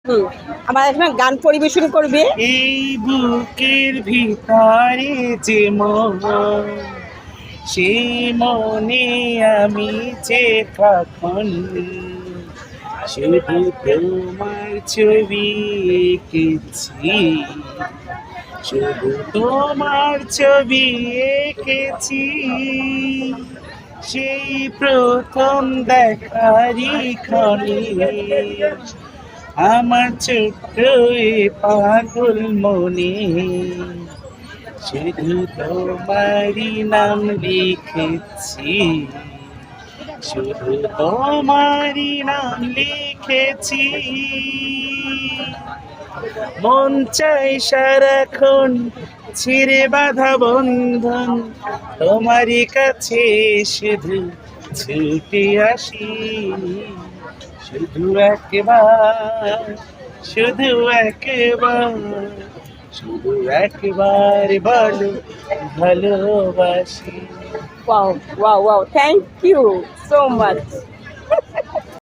হুম, আমার এখন গান পরিবেশন করবে। এই বুকের ভিতরে যে মন, সেই মনে আমি যে কখন শুধু তোমার ছবি এঁকেছি, শুধু তোমার ছবি এঁকেছি। সেই প্রথম দেখারই ক্ষণে আমার ছোট্ট এ পাগল মনে শুধু তোমারই নাম লিখেছি, শুধু তোমারই নাম লিখেছি। মন চাই সারাক্ষণ ছিঁড়ে বাঁধা বন্ধন, তোমারই কাছে শুধু ছুটে আসি। শুধু একবার, শুধু একবার, শুধু একবার বলো ভালোবাসি। Wow wow wow, thank you so much.